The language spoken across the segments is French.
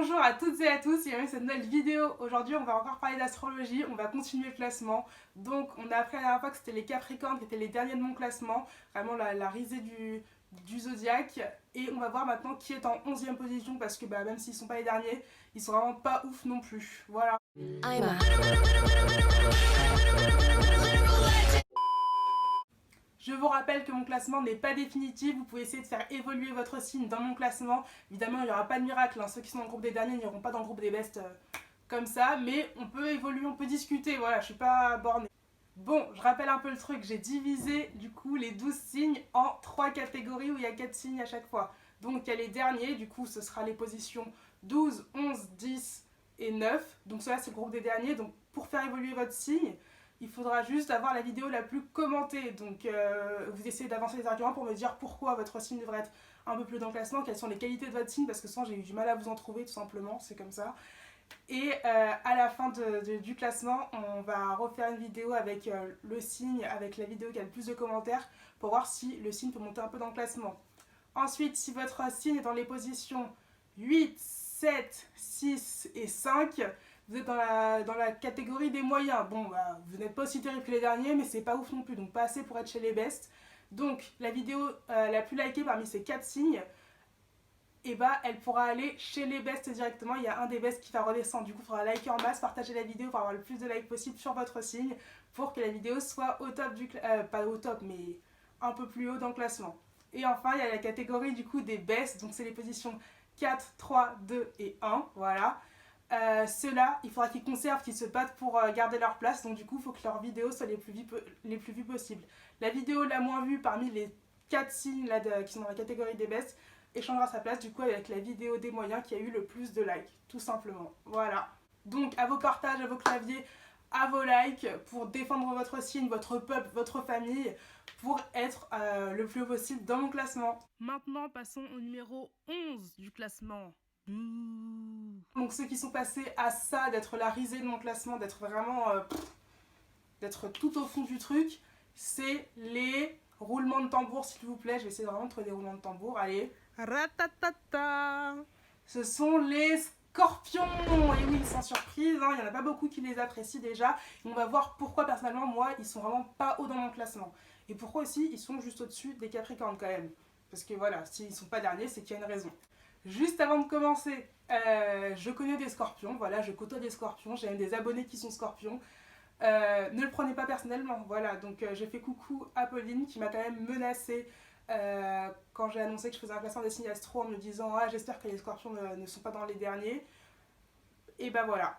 Bonjour à toutes et à tous, bienvenue dans cette nouvelle vidéo. Aujourd'hui on va encore parler d'astrologie, on va continuer le classement. Donc on a appris la dernière fois que c'était les Capricornes qui étaient les derniers de mon classement, vraiment la risée du zodiaque. Et on va voir maintenant qui est en 11e position parce que même s'ils sont pas les derniers, ils sont vraiment pas ouf non plus. Voilà. Je vous rappelle que mon classement n'est pas définitif, vous pouvez essayer de faire évoluer votre signe dans mon classement. Évidemment, il n'y aura pas de miracle, hein. Ceux qui sont dans le groupe des derniers n'iront pas dans le groupe des bestes comme ça, mais on peut évoluer, on peut discuter, voilà, je suis pas bornée. Bon, je rappelle un peu le truc, j'ai divisé du coup les 12 signes en 3 catégories où il y a 4 signes à chaque fois. Donc il y a les derniers, du coup ce sera les positions 12, 11, 10 et 9. Donc cela c'est le groupe des derniers, donc pour faire évoluer votre signe, il faudra juste avoir la vidéo la plus commentée. Donc vous essayez d'avancer les arguments pour me dire pourquoi votre signe devrait être un peu plus dans le classement, quelles sont les qualités de votre signe, parce que sinon j'ai eu du mal à vous en trouver tout simplement, c'est comme ça. Et à la fin du classement, on va refaire une vidéo avec le signe, avec la vidéo qui a le plus de commentaires, pour voir si le signe peut monter un peu dans le classement. Ensuite, si votre signe est dans les positions 8, 7, 6 et 5, vous êtes dans la catégorie des moyens. Bon, vous n'êtes pas aussi terrible que les derniers, mais c'est pas ouf non plus, donc pas assez pour être chez les bestes. Donc, la vidéo la plus likée parmi ces 4 signes, et elle pourra aller chez les bestes directement. Il y a un des bestes qui va redescendre. Du coup, il faudra liker en masse, partager la vidéo pour avoir le plus de likes possible sur votre signe pour que la vidéo soit au top pas au top, mais un peu plus haut dans le classement. Et enfin, il y a la catégorie du coup des bestes. Donc, c'est les positions 4, 3, 2 et 1. Voilà. Ceux-là, il faudra qu'ils conservent, qu'ils se battent pour garder leur place. Donc, du coup, il faut que leurs vidéos soient les plus vues possibles. La vidéo la moins vue parmi les 4 signes là, qui sont dans la catégorie des bestes échangera sa place du coup avec la vidéo des moyens qui a eu le plus de likes, tout simplement. Voilà. Donc à vos partages, à vos claviers, à vos likes pour défendre votre signe, votre peuple, votre famille, pour être le plus haut possible dans mon classement. Maintenant, passons au numéro 11 du classement. Donc ceux qui sont passés à ça, d'être la risée de mon classement, d'être vraiment d'être tout au fond du truc, c'est les roulements de tambour, s'il vous plaît. Je vais essayer vraiment de trouver des roulements de tambour. Allez. Ratatata. Ce sont les scorpions. Et oui, sans surprise, il n'y en a pas beaucoup qui les apprécient déjà. Et on va voir pourquoi, personnellement, moi, ils sont vraiment pas haut dans mon classement. Et pourquoi aussi, ils sont juste au-dessus des Capricornes quand même. Parce que voilà, s'ils ne sont pas derniers, c'est qu'il y a une raison. Juste avant de commencer, je connais des scorpions, voilà, je côtoie des scorpions, j'ai même des abonnés qui sont scorpions. Ne le prenez pas personnellement, voilà, donc j'ai fait coucou à Pauline qui m'a quand même menacée quand j'ai annoncé que je faisais un classement des signes astro en me disant ah j'espère que les scorpions ne sont pas dans les derniers. Et voilà,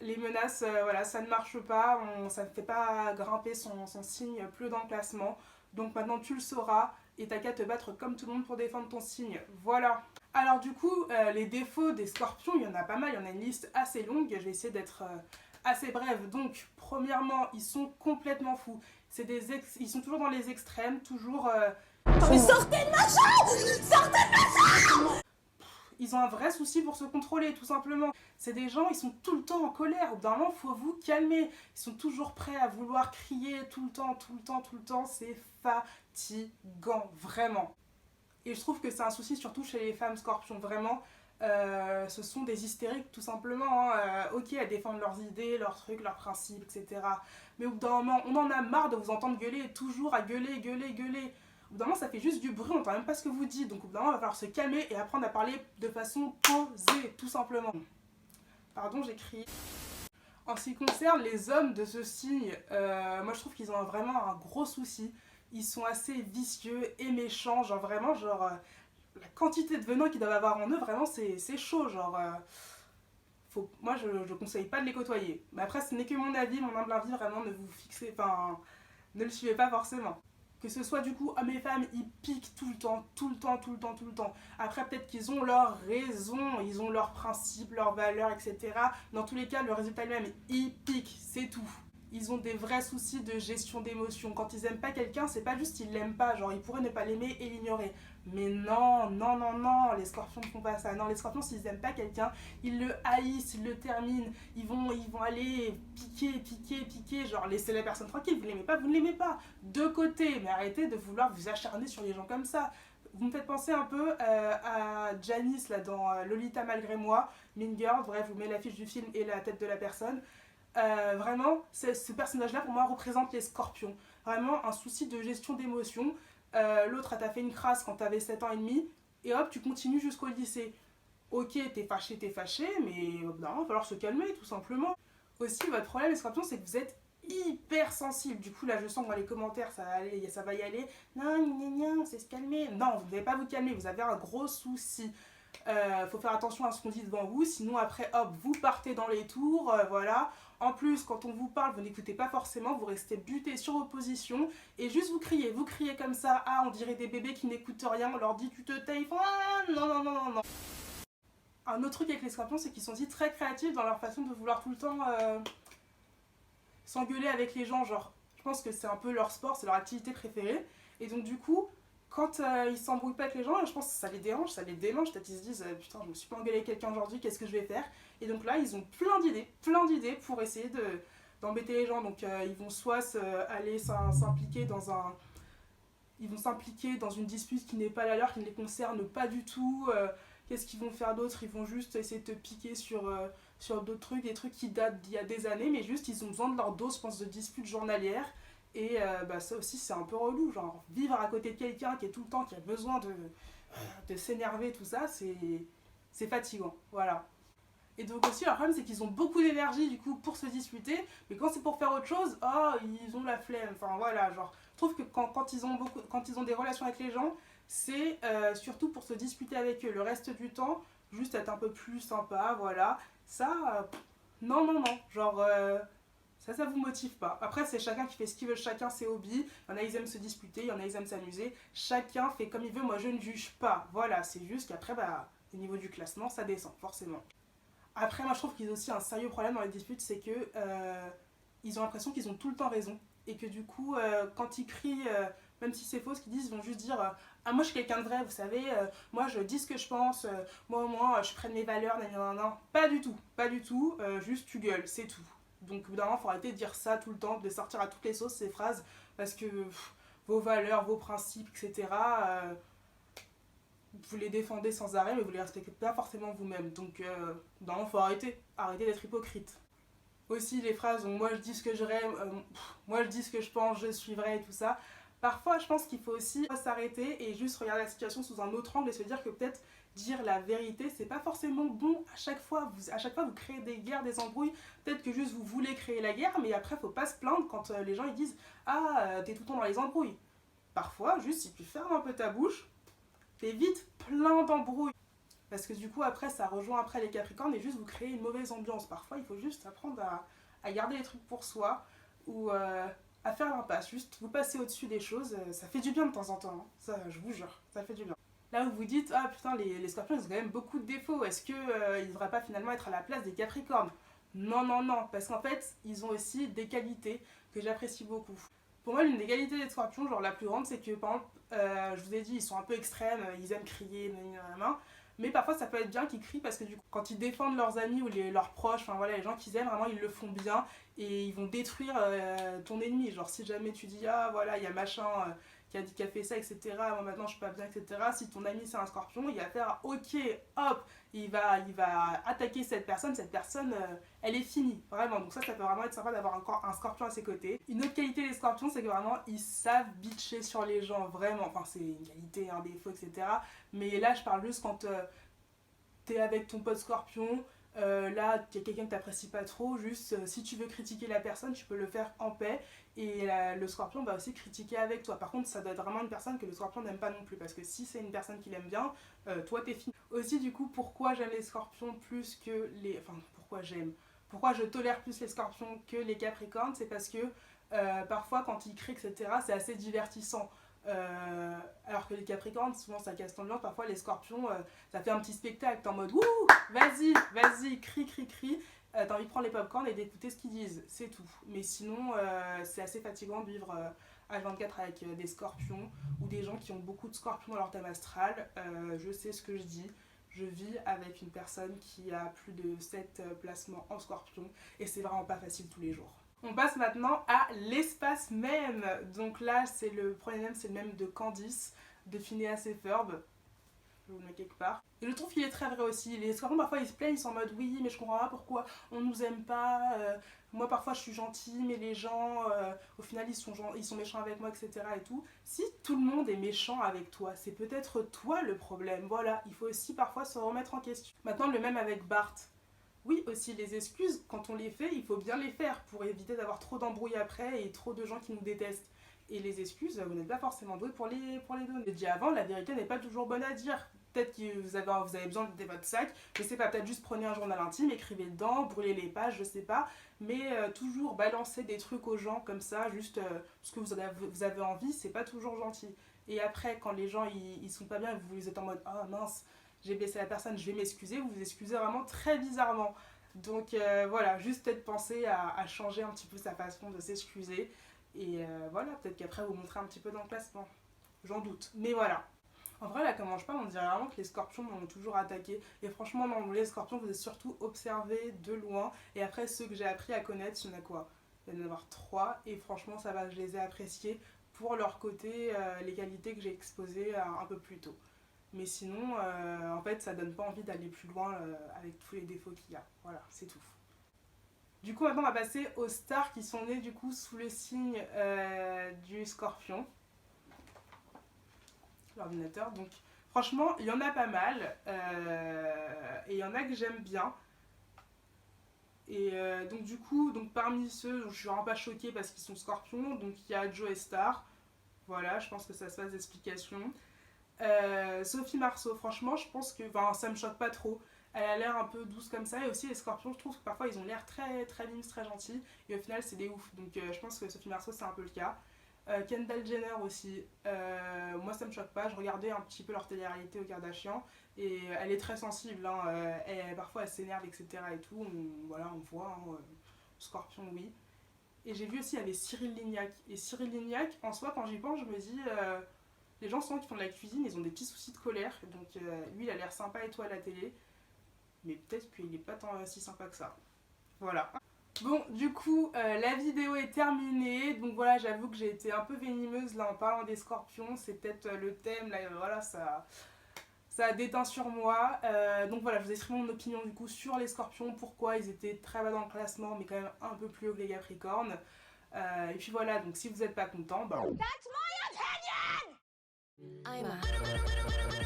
les menaces, voilà, ça ne marche pas, ça ne fait pas grimper son signe plus haut dans le classement. Donc maintenant tu le sauras et t'as qu'à te battre comme tout le monde pour défendre ton signe. Voilà. Alors du coup, les défauts des scorpions, il y en a pas mal, il y en a une liste assez longue, je vais essayer d'être assez brève. Donc premièrement, ils sont complètement fous. Ils sont toujours dans les extrêmes, toujours... Mais sortez de ma chambre! Sortez de ma chambre! Ils ont un vrai souci pour se contrôler, tout simplement. C'est des gens, ils sont tout le temps en colère. Au bout d'un moment, il faut vous calmer. Ils sont toujours prêts à vouloir crier tout le temps, tout le temps, tout le temps. C'est fatigant, vraiment. Et je trouve que c'est un souci surtout chez les femmes scorpions, vraiment. Ce sont des hystériques tout simplement, hein. Ok, elles défendent leurs idées, leurs trucs, leurs principes, etc. Mais au bout d'un moment, on en a marre de vous entendre gueuler, toujours à gueuler, gueuler, gueuler. Au bout d'un moment, ça fait juste du bruit, on n'entend même pas ce que vous dites. Donc au bout d'un moment, il va falloir se calmer et apprendre à parler de façon posée, tout simplement. Pardon, j'écris. En ce qui concerne les hommes de ce signe, moi je trouve qu'ils ont vraiment un gros souci. Ils sont assez vicieux et méchants, genre vraiment, la quantité de venin qu'ils doivent avoir en eux, vraiment c'est chaud, moi je conseille pas de les côtoyer. Mais après ce n'est que mon avis, mon humble avis, vraiment ne vous fixez, ne le suivez pas forcément. Que ce soit du coup hommes et femmes, ils piquent tout le temps, tout le temps, tout le temps, tout le temps. Après peut-être qu'ils ont leurs raisons, ils ont leurs principes, leurs valeurs, etc. Dans tous les cas, le résultat lui-même, ils piquent, c'est tout. ils ont des vrais soucis de gestion d'émotions. Quand ils aiment pas quelqu'un, c'est pas juste qu'ils l'aiment pas, genre ils pourraient ne pas l'aimer et l'ignorer. Mais non, non, non, non, les scorpions ne font pas ça. Non, les scorpions, s'ils aiment pas quelqu'un, ils le haïssent, ils le terminent, ils vont aller piquer, piquer, piquer, genre laissez la personne tranquille, vous l'aimez pas, vous ne l'aimez pas. De côté, mais arrêtez de vouloir vous acharner sur les gens comme ça. Vous me faites penser un peu à Janice là, dans Lolita malgré moi, Mean Girl, bref, je vous mets l'affiche du film et la tête de la personne. Vraiment, ce personnage-là, pour moi, représente les scorpions. Vraiment, un souci de gestion d'émotions. L'autre, elle t'a fait une crasse quand t'avais 7 ans et demi, et hop, tu continues jusqu'au lycée. Ok, t'es fâché, mais il va falloir se calmer, tout simplement. Aussi, votre problème, les scorpions, c'est que vous êtes hyper sensible. Du coup, là, je sens que dans les commentaires, ça va y aller. Non, non, c'est se calmer. Non, vous n'allez pas vous calmer, vous avez un gros souci. Faut faire attention à ce qu'on dit devant vous, sinon après hop, vous partez dans les tours, voilà. En plus, quand on vous parle, vous n'écoutez pas forcément, vous restez buté sur vos positions et juste vous criez comme ça, ah on dirait des bébés qui n'écoutent rien, on leur dit tu te tais, ils font ah non non non non non. Un autre truc avec les scorpions, c'est qu'ils sont aussi très créatifs dans leur façon de vouloir tout le temps s'engueuler avec les gens, genre je pense que c'est un peu leur sport, c'est leur activité préférée, et donc du coup quand ils s'embrouillent pas avec les gens, je pense que ça les dérange, ça les démange, peut-être ils se disent putain je me suis pas engueulé avec quelqu'un aujourd'hui, qu'est-ce que je vais faire? Et donc là ils ont plein d'idées pour essayer d'embêter les gens, donc ils vont soit aller s'impliquer dans un... Ils vont s'impliquer dans une dispute qui n'est pas la leur, qui ne les concerne pas du tout. Qu'est-ce qu'ils vont faire d'autre? Ils vont juste essayer de te piquer sur d'autres trucs, des trucs qui datent d'il y a des années, mais juste ils ont besoin de leur dose, je pense, de disputes journalières. Et ça aussi, c'est un peu relou. Genre, vivre à côté de quelqu'un qui est tout le temps, qui a besoin de s'énerver, tout ça, c'est fatigant. Voilà. Et donc aussi, leur problème, c'est qu'ils ont beaucoup d'énergie, du coup, pour se disputer. Mais quand c'est pour faire autre chose, oh, ils ont la flemme. Enfin, voilà, genre, je trouve que quand ils ont des relations avec les gens, c'est surtout pour se disputer avec eux. Le reste du temps, juste être un peu plus sympa, voilà. Ça, non, non, non. Genre, ça vous motive pas. Après, c'est chacun qui fait ce qu'il veut, chacun ses hobbies. Il y en a, ils aiment se disputer, il y en a, ils aiment s'amuser. Chacun fait comme il veut, moi, je ne juge pas. Voilà, c'est juste qu'après, au niveau du classement, ça descend, forcément. Après, moi, je trouve qu'ils ont aussi un sérieux problème dans les disputes, c'est que ils ont l'impression qu'ils ont tout le temps raison. Et que du coup, quand ils crient, même si c'est faux, ce qu'ils disent, ils vont juste dire ah, moi, je suis quelqu'un de vrai, vous savez, moi, je dis ce que je pense, moi, au moins, je prenne mes valeurs, nan, nan, nan. Pas du tout, pas du tout, juste tu gueules, c'est tout. Donc, au bout d'un moment, il faut arrêter de dire ça tout le temps, de sortir à toutes les sauces ces phrases, parce que vos valeurs, vos principes, etc., vous les défendez sans arrêt, mais vous les respectez pas forcément vous-même. Donc, non, faut arrêter d'être hypocrite. Aussi, les phrases moi je dis ce que je rêve, moi je dis ce que je pense, je suis vrai et tout ça. Parfois, je pense qu'il faut aussi s'arrêter et juste regarder la situation sous un autre angle et se dire que peut-être dire la vérité, c'est pas forcément bon à chaque fois. À chaque fois, vous créez des guerres, des embrouilles. Peut-être que juste vous voulez créer la guerre, mais après, faut pas se plaindre quand les gens ils disent ah, t'es tout le temps dans les embrouilles. Parfois, juste si tu fermes un peu ta bouche, t'évites plein d'embrouilles. Parce que du coup, après, ça rejoint après les Capricornes et juste vous créez une mauvaise ambiance. Parfois, il faut juste apprendre à garder les trucs pour soi ou à faire l'impasse. Juste vous passez au-dessus des choses. Ça fait du bien de temps en temps. Hein. Ça, je vous jure, ça fait du bien. Là où vous dites, ah putain, les Scorpions, ils ont quand même beaucoup de défauts. Est-ce qu'ils ne devraient pas finalement être à la place des Capricornes? Non, non, non. Parce qu'en fait, ils ont aussi des qualités que j'apprécie beaucoup. Pour moi, l'une des qualités des Scorpions, genre la plus grande, c'est que par exemple, je vous ai dit, ils sont un peu extrêmes, ils aiment crier, mais parfois ça peut être bien qu'ils crient parce que du coup, quand ils défendent leurs amis ou leurs proches, enfin voilà, les gens qu'ils aiment, vraiment ils le font bien et ils vont détruire ton ennemi. Genre si jamais tu dis ah voilà, il y a machin qui a fait ça, etc. Moi maintenant je suis pas bien, etc. Si ton ami c'est un scorpion, il va faire ok, hop, il va attaquer cette personne, elle est finie, vraiment. Donc ça peut vraiment être sympa d'avoir encore un scorpion à ses côtés. Une autre qualité des scorpions, c'est que vraiment ils savent bitcher sur les gens, vraiment. Enfin c'est une qualité, un défaut, etc. Mais là je parle juste quand t'es avec ton pote scorpion, là il y a quelqu'un que t'apprécies pas trop, juste si tu veux critiquer la personne, tu peux le faire en paix et le scorpion va aussi critiquer avec toi. Par contre, ça doit être vraiment une personne que le scorpion n'aime pas non plus, parce que si c'est une personne qui l'aime bien, toi t'es fini. Aussi, du coup, pourquoi j'aime les scorpions plus que les. Enfin, pourquoi je tolère plus les scorpions que les capricornes, c'est parce que parfois quand ils crient, etc., c'est assez divertissant. Alors que les Capricornes, souvent ça casse l'ambiance. Parfois les Scorpions, ça fait un petit spectacle, t'es en mode wouh, vas-y, crie. t'as envie de prendre les popcorn et d'écouter ce qu'ils disent, c'est tout. Mais sinon, c'est assez fatigant de vivre H24 avec des scorpions ou des gens qui ont beaucoup de scorpions dans leur thème astral. Je sais ce que je dis. Je vis avec une personne qui a plus de 7 placements en scorpion et c'est vraiment pas facile tous les jours. On passe maintenant à l'espace même. Donc là, c'est le premier même, c'est le même de Candice, de Phineas et Ferb. Je vous le mets quelque part. Et je trouve qu'il est très vrai aussi. Les scorpions, parfois, ils se plaignent, ils sont en mode oui, mais je comprends pas pourquoi on nous aime pas. Moi, parfois, je suis gentille, mais les gens, au final, ils sont méchants avec moi, etc. Et tout. Si tout le monde est méchant avec toi, c'est peut-être toi le problème. Voilà, il faut aussi parfois se remettre en question. Maintenant, le même avec Bart. Oui, aussi, les excuses, quand on les fait, il faut bien les faire pour éviter d'avoir trop d'embrouilles après et trop de gens qui nous détestent. Et les excuses, vous n'êtes pas forcément doué pour les donner. J'ai dit avant, la vérité n'est pas toujours bonne à dire. Peut-être que vous avez besoin de votre sac, je sais pas, peut-être juste prenez un journal intime, écrivez dedans, brûlez les pages, je sais pas. Mais toujours balancer des trucs aux gens comme ça, juste parce que vous avez envie, c'est pas toujours gentil. Et après, quand les gens ils sont pas bien et vous êtes en mode ah mince, j'ai blessé la personne, je vais m'excuser, vous vous excusez vraiment très bizarrement. Donc voilà, juste peut-être penser à changer un petit peu sa façon de s'excuser. Et voilà, peut-être qu'après vous montrez un petit peu dans le classement. J'en doute. Mais voilà. En vrai, là, comme je parle, on dirait vraiment que les scorpions m'ont toujours attaqué. Et franchement, non, les scorpions, vous êtes surtout observés de loin. Et après, ceux que j'ai appris à connaître, il y en a quoi? Il y en a 3. Et franchement, ça va, je les ai appréciés pour leur côté, les qualités que j'ai exposées un peu plus tôt. Mais sinon, en fait, ça donne pas envie d'aller plus loin avec tous les défauts qu'il y a. Voilà, c'est tout. Du coup, maintenant, on va passer aux stars qui sont nées du coup sous le signe du scorpion. L'ordinateur. Donc, franchement, il y en a pas mal. Et il y en a que j'aime bien. Et donc, du coup, parmi ceux, je suis vraiment pas choquée parce qu'ils sont scorpions. Donc, il y a Joe et Star. Voilà, je pense que ça se passe d'explication. Sophie Marceau, franchement, je pense que ça me choque pas trop. Elle a l'air un peu douce comme ça. Et aussi, les scorpions, je trouve que parfois ils ont l'air très, très mimes, très gentils. Et au final, c'est des oufs. Donc, je pense que Sophie Marceau, c'est un peu le cas. Kendall Jenner aussi. Moi, ça me choque pas. Je regardais un petit peu leur télé-réalité au Kardashian. Et elle est très sensible. Hein. Parfois, elle s'énerve, etc. Et tout. Voilà, on voit. Hein, scorpion, oui. Et j'ai vu aussi, il y avait Cyril Lignac. Et Cyril Lignac, en soi, quand j'y pense, je me dis. Les gens souvent qui font de la cuisine, ils ont des petits soucis de colère. Donc lui, il a l'air sympa et tout à la télé. Mais peut-être qu'il n'est pas tant si sympa que ça. Voilà. Bon, du coup, la vidéo est terminée. Donc voilà, j'avoue que j'ai été un peu venimeuse là en parlant des scorpions. C'est peut-être le thème, là, voilà, ça a déteint sur moi. Donc voilà, je vous ai exprimé mon opinion du coup sur les scorpions. Pourquoi ils étaient très bas dans le classement, mais quand même un peu plus haut que les capricornes. Et puis voilà, donc si vous n'êtes pas content, bah... That's my opinion! I'm a...